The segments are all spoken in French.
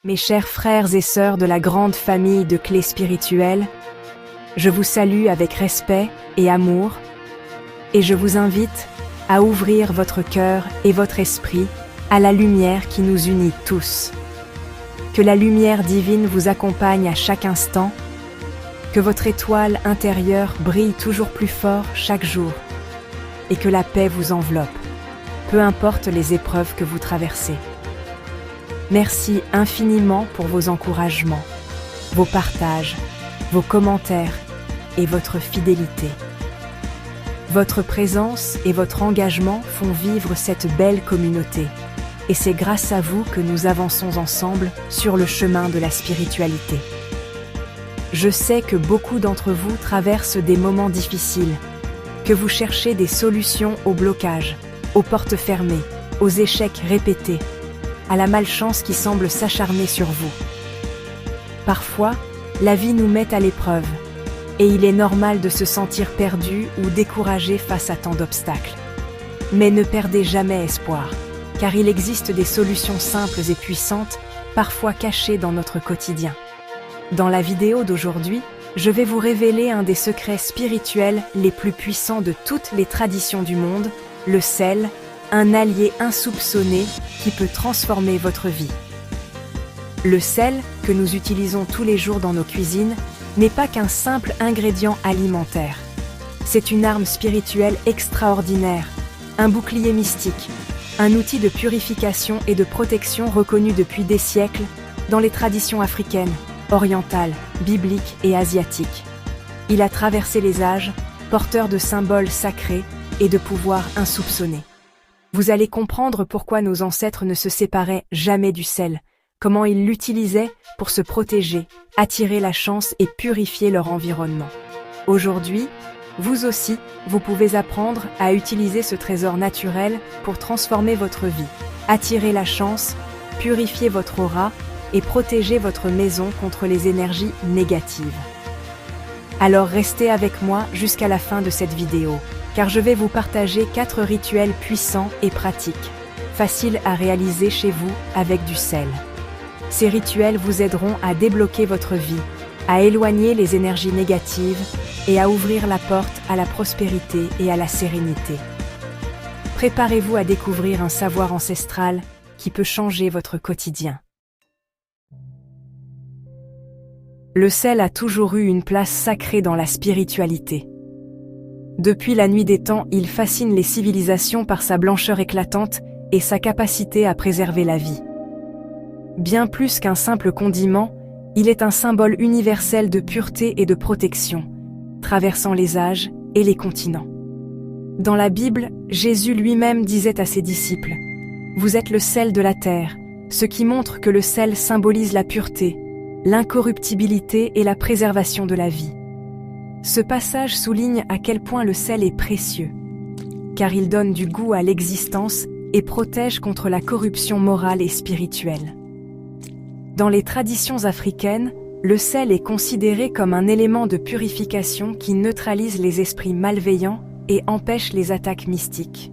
Mes chers frères et sœurs de la grande famille de Clés Spirituelles, je vous salue avec respect et amour, et je vous invite à ouvrir votre cœur et votre esprit à la lumière qui nous unit tous. Que la lumière divine vous accompagne à chaque instant, que votre étoile intérieure brille toujours plus fort chaque jour, et que la paix vous enveloppe, peu importe les épreuves que vous traversez. Merci infiniment pour vos encouragements, vos partages, vos commentaires et votre fidélité. Votre présence et votre engagement font vivre cette belle communauté, et c'est grâce à vous que nous avançons ensemble sur le chemin de la spiritualité. Je sais que beaucoup d'entre vous traversent des moments difficiles, que vous cherchez des solutions aux blocages, aux portes fermées, aux échecs répétés, à la malchance qui semble s'acharner sur vous. Parfois, la vie nous met à l'épreuve, et il est normal de se sentir perdu ou découragé face à tant d'obstacles. Mais ne perdez jamais espoir, car il existe des solutions simples et puissantes, parfois cachées dans notre quotidien. Dans la vidéo d'aujourd'hui, je vais vous révéler un des secrets spirituels les plus puissants de toutes les traditions du monde, le sel, un allié insoupçonné qui peut transformer votre vie. Le sel, que nous utilisons tous les jours dans nos cuisines, n'est pas qu'un simple ingrédient alimentaire. C'est une arme spirituelle extraordinaire, un bouclier mystique, un outil de purification et de protection reconnu depuis des siècles dans les traditions africaines, orientales, bibliques et asiatiques. Il a traversé les âges, porteur de symboles sacrés et de pouvoirs insoupçonnés. Vous allez comprendre pourquoi nos ancêtres ne se séparaient jamais du sel, comment ils l'utilisaient pour se protéger, attirer la chance et purifier leur environnement. Aujourd'hui, vous aussi, vous pouvez apprendre à utiliser ce trésor naturel pour transformer votre vie, attirer la chance, purifier votre aura et protéger votre maison contre les énergies négatives. Alors restez avec moi jusqu'à la fin de cette vidéo, car je vais vous partager 4 rituels puissants et pratiques, faciles à réaliser chez vous avec du sel. Ces rituels vous aideront à débloquer votre vie, à éloigner les énergies négatives et à ouvrir la porte à la prospérité et à la sérénité. Préparez-vous à découvrir un savoir ancestral qui peut changer votre quotidien. Le sel a toujours eu une place sacrée dans la spiritualité. Depuis la nuit des temps, il fascine les civilisations par sa blancheur éclatante et sa capacité à préserver la vie. Bien plus qu'un simple condiment, il est un symbole universel de pureté et de protection, traversant les âges et les continents. Dans la Bible, Jésus lui-même disait à ses disciples « Vous êtes le sel de la terre », ce qui montre que le sel symbolise la pureté, l'incorruptibilité et la préservation de la vie. Ce passage souligne à quel point le sel est précieux, car il donne du goût à l'existence et protège contre la corruption morale et spirituelle. Dans les traditions africaines, le sel est considéré comme un élément de purification qui neutralise les esprits malveillants et empêche les attaques mystiques.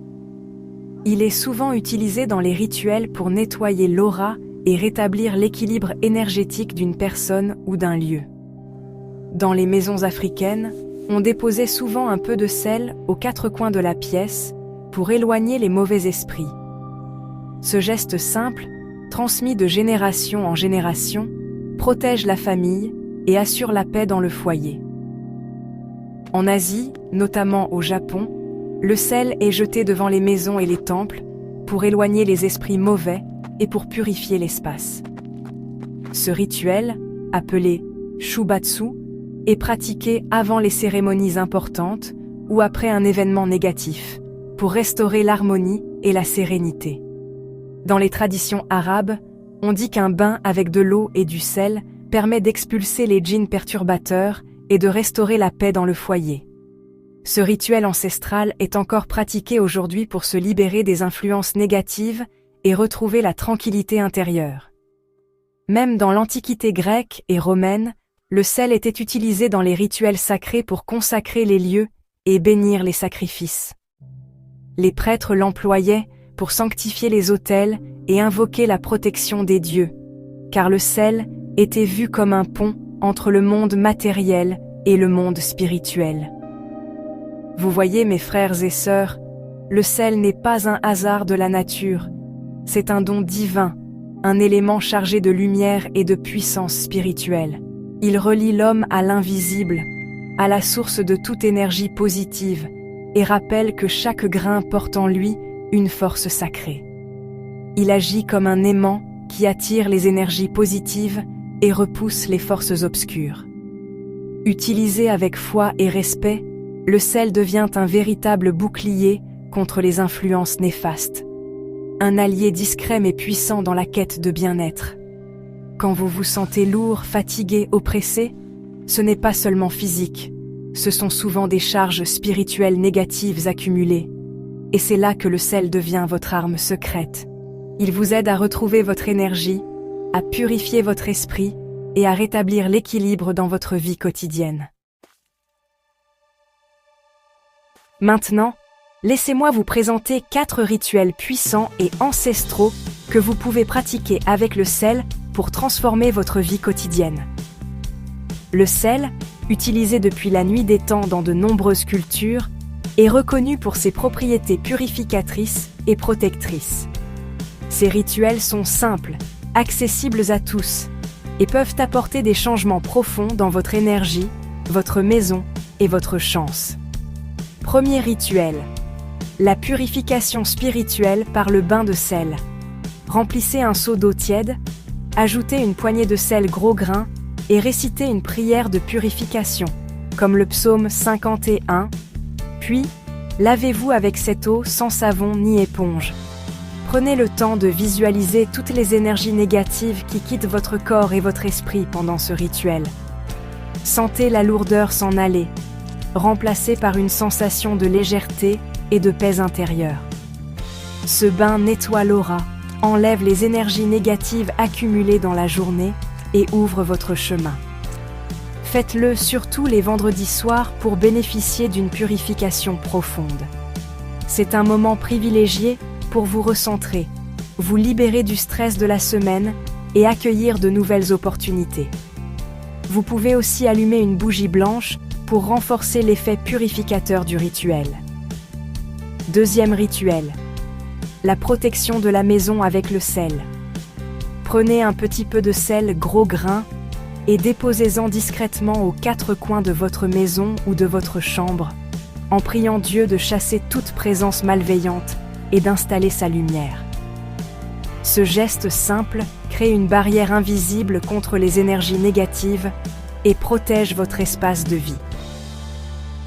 Il est souvent utilisé dans les rituels pour nettoyer l'aura et rétablir l'équilibre énergétique d'une personne ou d'un lieu. Dans les maisons africaines, on déposait souvent un peu de sel aux 4 coins de la pièce pour éloigner les mauvais esprits. Ce geste simple, transmis de génération en génération, protège la famille et assure la paix dans le foyer. En Asie, notamment au Japon, le sel est jeté devant les maisons et les temples pour éloigner les esprits mauvais et pour purifier l'espace. Ce rituel, appelé Shubatsu, est pratiqué avant les cérémonies importantes ou après un événement négatif, pour restaurer l'harmonie et la sérénité. Dans les traditions arabes, on dit qu'un bain avec de l'eau et du sel permet d'expulser les djinns perturbateurs et de restaurer la paix dans le foyer. Ce rituel ancestral est encore pratiqué aujourd'hui pour se libérer des influences négatives et retrouver la tranquillité intérieure. Même dans l'Antiquité grecque et romaine, le sel était utilisé dans les rituels sacrés pour consacrer les lieux et bénir les sacrifices. Les prêtres l'employaient pour sanctifier les autels et invoquer la protection des dieux, car le sel était vu comme un pont entre le monde matériel et le monde spirituel. Vous voyez, mes frères et sœurs, le sel n'est pas un hasard de la nature, c'est un don divin, un élément chargé de lumière et de puissance spirituelle. Il relie l'homme à l'invisible, à la source de toute énergie positive, et rappelle que chaque grain porte en lui une force sacrée. Il agit comme un aimant qui attire les énergies positives et repousse les forces obscures. Utilisé avec foi et respect, le sel devient un véritable bouclier contre les influences néfastes, un allié discret mais puissant dans la quête de bien-être. Quand vous vous sentez lourd, fatigué, oppressé, ce n'est pas seulement physique, ce sont souvent des charges spirituelles négatives accumulées, et c'est là que le sel devient votre arme secrète. Il vous aide à retrouver votre énergie, à purifier votre esprit et à rétablir l'équilibre dans votre vie quotidienne. Maintenant, laissez-moi vous présenter 4 rituels puissants et ancestraux que vous pouvez pratiquer avec le sel pour transformer votre vie quotidienne. Le sel, utilisé depuis la nuit des temps dans de nombreuses cultures, est reconnu pour ses propriétés purificatrices et protectrices. Ces rituels sont simples, accessibles à tous, et peuvent apporter des changements profonds dans votre énergie, votre maison et votre chance. Premier rituel. La purification spirituelle par le bain de sel. Remplissez un seau d'eau tiède, ajoutez une poignée de sel gros grain et récitez une prière de purification, comme le psaume 51, puis lavez-vous avec cette eau sans savon ni éponge. Prenez le temps de visualiser toutes les énergies négatives qui quittent votre corps et votre esprit pendant ce rituel. Sentez la lourdeur s'en aller, remplacée par une sensation de légèreté et de paix intérieure. Ce bain nettoie l'aura, enlève les énergies négatives accumulées dans la journée et ouvre votre chemin. Faites-le surtout les vendredis soirs pour bénéficier d'une purification profonde. C'est un moment privilégié pour vous recentrer, vous libérer du stress de la semaine et accueillir de nouvelles opportunités. Vous pouvez aussi allumer une bougie blanche pour renforcer l'effet purificateur du rituel. Deuxième rituel. La protection de la maison avec le sel. Prenez un petit peu de sel gros grain et déposez-en discrètement aux 4 coins de votre maison ou de votre chambre, en priant Dieu de chasser toute présence malveillante et d'installer sa lumière. Ce geste simple crée une barrière invisible contre les énergies négatives et protège votre espace de vie.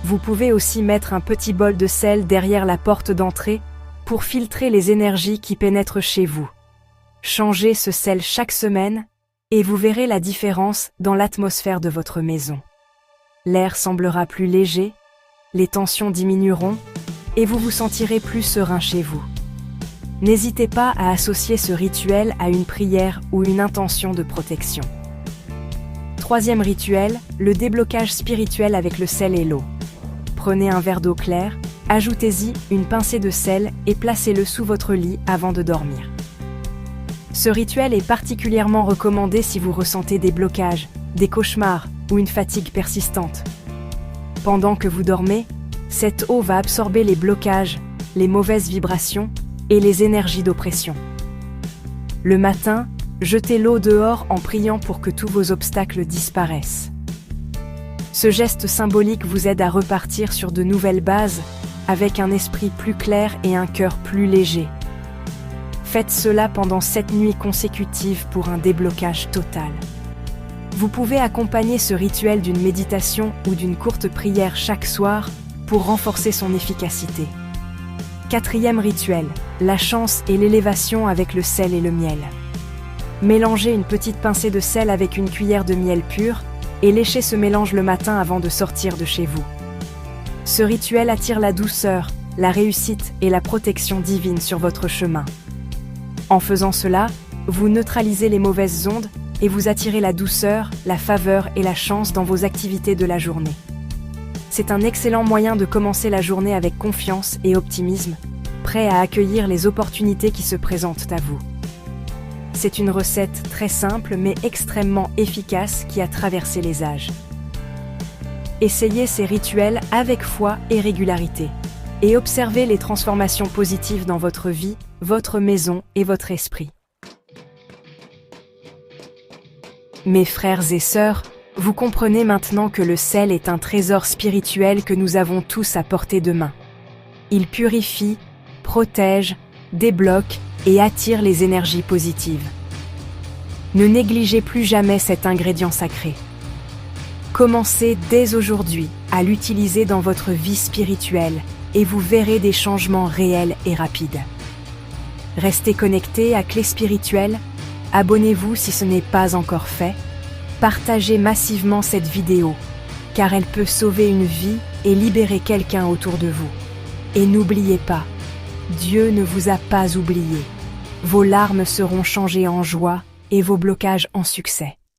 Vous pouvez aussi mettre un petit bol de sel derrière la porte d'entrée pour filtrer les énergies qui pénètrent chez vous. Changez ce sel chaque semaine et vous verrez la différence dans l'atmosphère de votre maison. L'air semblera plus léger, les tensions diminueront et vous vous sentirez plus serein chez vous. N'hésitez pas à associer ce rituel à une prière ou une intention de protection. Troisième rituel, le déblocage spirituel avec le sel et l'eau. Prenez un verre d'eau claire, ajoutez-y une pincée de sel et placez-le sous votre lit avant de dormir. Ce rituel est particulièrement recommandé si vous ressentez des blocages, des cauchemars ou une fatigue persistante. Pendant que vous dormez, cette eau va absorber les blocages, les mauvaises vibrations et les énergies d'oppression. Le matin, jetez l'eau dehors en priant pour que tous vos obstacles disparaissent. Ce geste symbolique vous aide à repartir sur de nouvelles bases, avec un esprit plus clair et un cœur plus léger. Faites cela pendant 7 nuits consécutives pour un déblocage total. Vous pouvez accompagner ce rituel d'une méditation ou d'une courte prière chaque soir pour renforcer son efficacité. Quatrième rituel, la chance et l'élévation avec le sel et le miel. Mélangez une petite pincée de sel avec une cuillère de miel pur et léchez ce mélange le matin avant de sortir de chez vous. Ce rituel attire la douceur, la réussite et la protection divine sur votre chemin. En faisant cela, vous neutralisez les mauvaises ondes et vous attirez la douceur, la faveur et la chance dans vos activités de la journée. C'est un excellent moyen de commencer la journée avec confiance et optimisme, prêt à accueillir les opportunités qui se présentent à vous. C'est une recette très simple mais extrêmement efficace qui a traversé les âges. Essayez ces rituels avec foi et régularité. Et observez les transformations positives dans votre vie, votre maison et votre esprit. Mes frères et sœurs, vous comprenez maintenant que le sel est un trésor spirituel que nous avons tous à portée de main. Il purifie, protège, débloque et attire les énergies positives. Ne négligez plus jamais cet ingrédient sacré. Commencez dès aujourd'hui à l'utiliser dans votre vie spirituelle et vous verrez des changements réels et rapides. Restez connectés à Clé Spirituelle, abonnez-vous si ce n'est pas encore fait, partagez massivement cette vidéo, car elle peut sauver une vie et libérer quelqu'un autour de vous. Et n'oubliez pas, Dieu ne vous a pas oublié. Vos larmes seront changées en joie et vos blocages en succès.